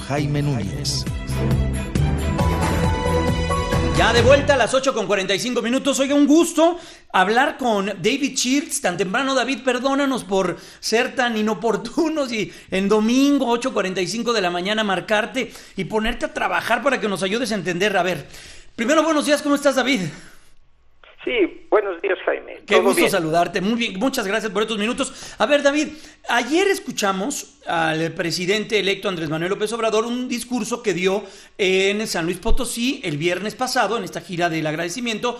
Jaime Núñez. Ya de vuelta a las 8:45. Oiga, un gusto hablar con David Shields tan temprano. David, perdónanos por ser tan inoportunos y en domingo 8:45 de la mañana marcarte y ponerte a trabajar para que nos ayudes a entender. A ver, primero, buenos días, ¿cómo estás, David? Sí, buenos días, Jaime. Qué gusto saludarte. Muy bien, muchas gracias por estos minutos. A ver, David, ayer escuchamos al presidente electo Andrés Manuel López Obrador un discurso que dio en San Luis Potosí el viernes pasado, en esta gira del agradecimiento,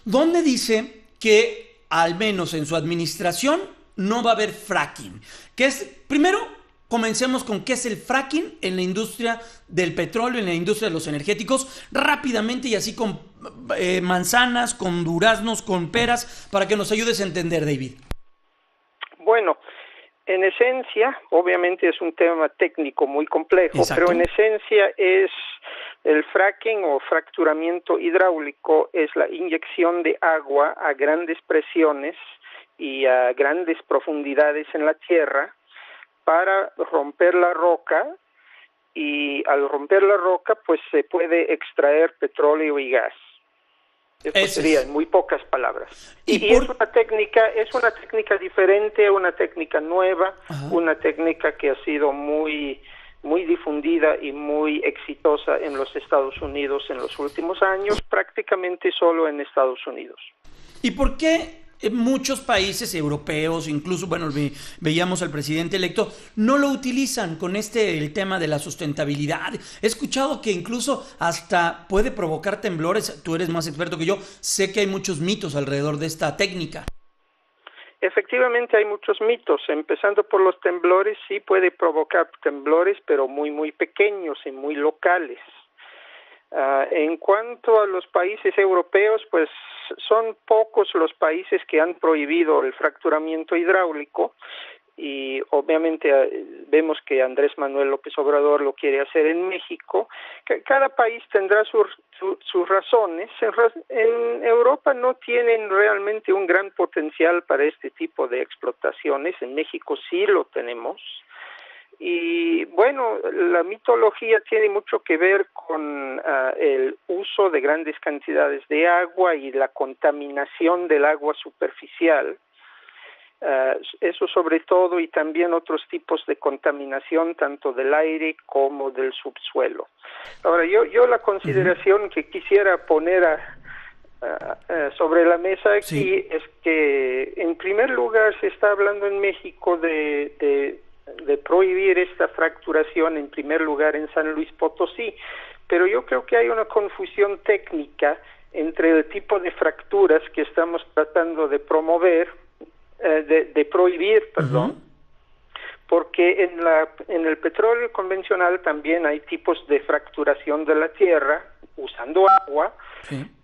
donde dice que al menos en su administración no va a haber fracking. Que es, primero, comencemos con qué es el fracking en la industria del petróleo, en la industria de los energéticos, rápidamente y así con manzanas, con duraznos, con peras, para que nos ayudes a entender, David. Bueno, en esencia, obviamente es un tema técnico muy complejo, exacto, pero en esencia es el fracking o fracturamiento hidráulico, es la inyección de agua a grandes presiones y a grandes profundidades en la tierra para romper la roca, y al romper la roca pues se puede extraer petróleo y gas. Eso sería en muy pocas palabras. Y es una técnica diferente, una técnica nueva, una técnica que ha sido muy difundida y muy exitosa en los Estados Unidos en los últimos años, prácticamente solo en Estados Unidos. ¿Y por qué muchos países europeos, incluso, bueno, veíamos al presidente electo, no lo utilizan con el tema de la sustentabilidad? He escuchado que incluso hasta puede provocar temblores. Tú eres más experto que yo. Sé que hay muchos mitos alrededor de esta técnica. Efectivamente hay muchos mitos, empezando por los temblores. Sí puede provocar temblores, pero muy pequeños y muy locales. En cuanto a los países europeos, pues son pocos los países que han prohibido el fracturamiento hidráulico, y obviamente vemos que Andrés Manuel López Obrador lo quiere hacer en México. Cada país tendrá sus razones. En Europa no tienen realmente un gran potencial para este tipo de explotaciones. En México sí lo tenemos. Y bueno, la mitología tiene mucho que ver con el uso de grandes cantidades de agua y la contaminación del agua superficial. Eso sobre todo, y también otros tipos de contaminación tanto del aire como del subsuelo. Ahora, yo la consideración que quisiera poner sobre la mesa aquí es que, en primer lugar, se está hablando en México de prohibir esta fracturación, en primer lugar en San Luis Potosí, pero yo creo que hay una confusión técnica entre el tipo de fracturas que estamos tratando de promover, de prohibir, porque en el petróleo convencional también hay tipos de fracturación de la tierra usando agua,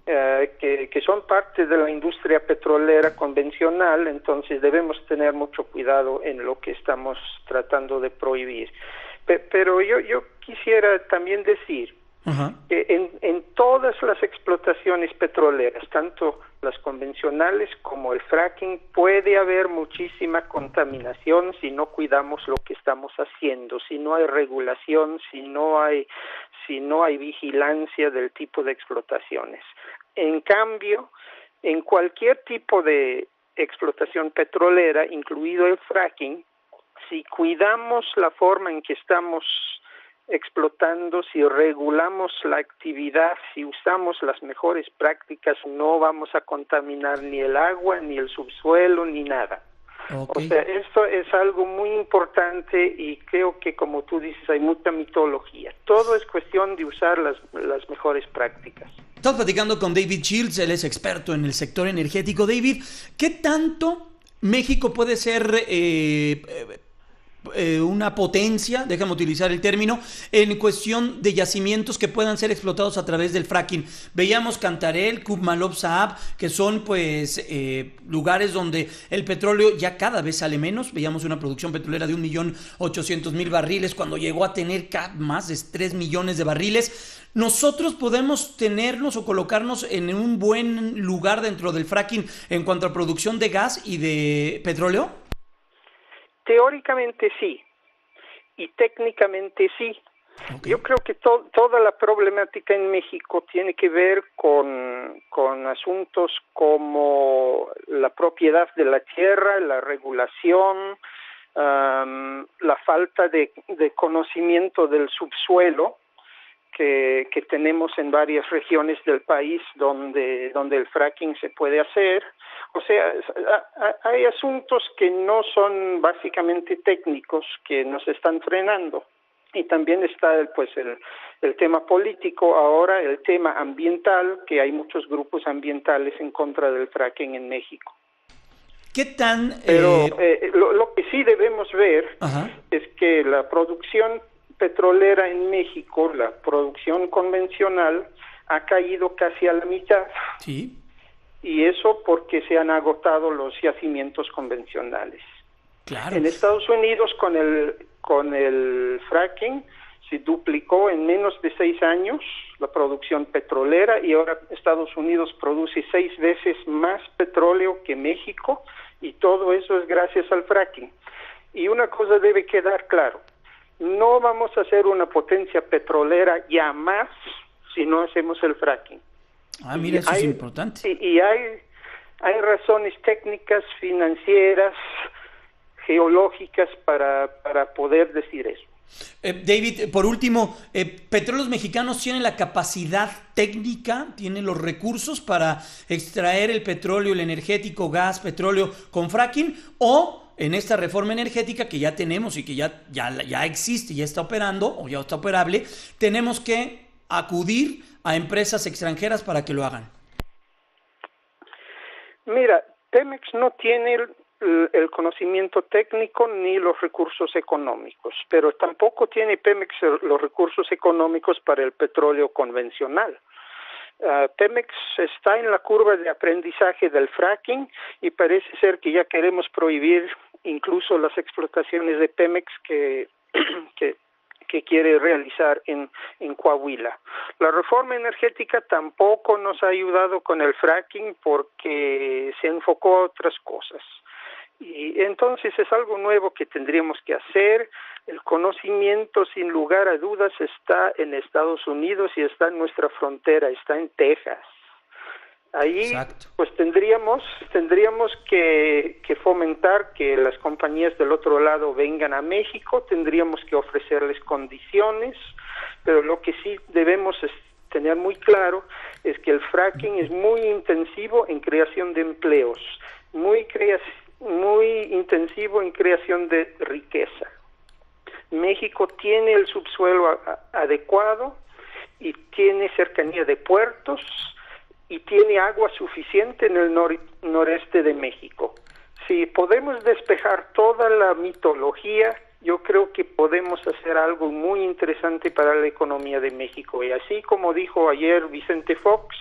que son parte de la industria petrolera convencional. Entonces debemos tener mucho cuidado en lo que estamos tratando de prohibir. Pero yo quisiera también decir que en todas las explotaciones petroleras, tanto las convencionales como el fracking, puede haber muchísima contaminación si no cuidamos lo que estamos haciendo, si no hay regulación, si no hay vigilancia del tipo de explotaciones. En cambio, en cualquier tipo de explotación petrolera, incluido el fracking, si cuidamos la forma en que estamos explotando, si regulamos la actividad, si usamos las mejores prácticas, no vamos a contaminar ni el agua, ni el subsuelo, ni nada. O sea, esto es algo muy importante, y creo que, como tú dices, hay mucha mitología. Todo es cuestión de usar las mejores prácticas. Estamos platicando con David Shields, él es experto en el sector energético. David, ¿qué tanto México puede ser una potencia, déjame utilizar el término, en cuestión de yacimientos que puedan ser explotados a través del fracking? Veíamos Cantarell, Kubmalov, Saab, que son pues lugares donde el petróleo ya cada vez sale menos. Veíamos una producción petrolera de 1.800.000 barriles cuando llegó a tener más de 3 millones de barriles. ¿Nosotros podemos tenernos o colocarnos en un buen lugar dentro del fracking en cuanto a producción de gas y de petróleo? Teóricamente sí, y técnicamente sí. Okay. Yo creo que toda la problemática en México tiene que ver con asuntos como la propiedad de la tierra, la regulación, la falta de conocimiento del subsuelo que tenemos en varias regiones del país donde el fracking se puede hacer. O sea, hay asuntos que no son básicamente técnicos que nos están frenando. Y también está el tema político, ahora el tema ambiental, que hay muchos grupos ambientales en contra del fracking en México. ¿Qué tan...? Pero lo que sí debemos ver es que la producción petrolera en México, la producción convencional, ha caído casi a la mitad. Sí. Y eso porque se han agotado los yacimientos convencionales. Claro. En Estados Unidos con el fracking se duplicó en menos de 6 años la producción petrolera y ahora Estados Unidos produce 6 veces más petróleo que México y todo eso es gracias al fracking. Y una cosa debe quedar claro, no vamos a ser una potencia petrolera ya más si no hacemos el fracking. Mira, eso es importante. Y hay razones técnicas, financieras, geológicas para poder decir eso. David, por último, ¿Petróleos Mexicanos tienen la capacidad técnica, tienen los recursos para extraer el petróleo, el energético, gas, petróleo con fracking? ¿O en esta reforma energética que ya tenemos y que ya existe, ya está operando o ya está operable, tenemos que acudir a empresas extranjeras para que lo hagan? Mira, Pemex no tiene el conocimiento técnico ni los recursos económicos, pero tampoco tiene Pemex los recursos económicos para el petróleo convencional. Pemex está en la curva de aprendizaje del fracking y parece ser que ya queremos prohibir incluso las explotaciones de Pemex que quiere realizar en Coahuila. La reforma energética tampoco nos ha ayudado con el fracking porque se enfocó a otras cosas. Y entonces es algo nuevo que tendríamos que hacer. El conocimiento, sin lugar a dudas, está en Estados Unidos y está en nuestra frontera, está en Texas. Ahí, exacto, pues tendríamos que fomentar que las compañías del otro lado vengan a México, tendríamos que ofrecerles condiciones, pero lo que sí debemos tener muy claro es que el fracking es muy intensivo en creación de empleos, muy intensivo en creación de riqueza. México tiene el subsuelo adecuado y tiene cercanía de puertos y tiene agua suficiente en el noreste de México. Si podemos despejar toda la mitología, yo creo que podemos hacer algo muy interesante para la economía de México. Y así como dijo ayer Vicente Fox,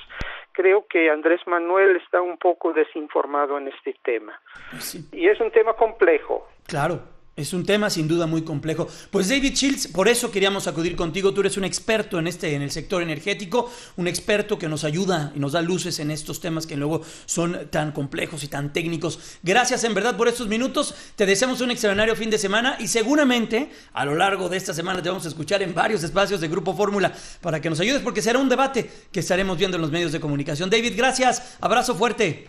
creo que Andrés Manuel está un poco desinformado en este tema. Sí. Y es un tema complejo. Claro. Es un tema sin duda muy complejo. Pues David Shields, por eso queríamos acudir contigo. Tú eres un experto en el sector energético, un experto que nos ayuda y nos da luces en estos temas que luego son tan complejos y tan técnicos. Gracias en verdad por estos minutos. Te deseamos un extraordinario fin de semana y seguramente a lo largo de esta semana te vamos a escuchar en varios espacios de Grupo Fórmula para que nos ayudes porque será un debate que estaremos viendo en los medios de comunicación. David, gracias. Abrazo fuerte.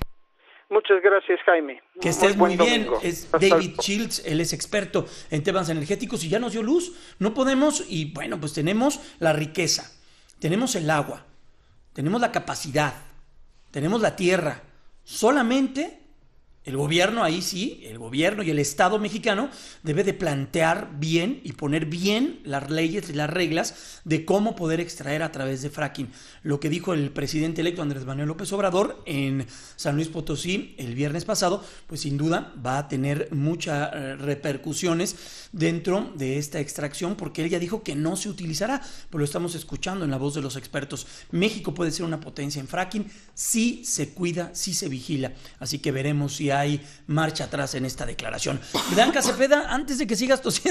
Muchas gracias, Jaime. Que estés muy bien. Es David Shields, él es experto en temas energéticos y ya nos dio luz. No podemos, y bueno, pues tenemos la riqueza, tenemos el agua, tenemos la capacidad, tenemos la tierra. Solamente el gobierno, ahí sí, el gobierno y el Estado mexicano debe de plantear bien y poner bien las leyes y las reglas de cómo poder extraer a través de fracking. Lo que dijo el presidente electo Andrés Manuel López Obrador en San Luis Potosí el viernes pasado, pues sin duda va a tener muchas repercusiones dentro de esta extracción porque él ya dijo que no se utilizará, pero lo estamos escuchando en la voz de los expertos. México puede ser una potencia en fracking si se cuida, si se vigila. Así que veremos si hay marcha atrás en esta declaración. Blanca Cepeda, antes de que sigas tosiendo,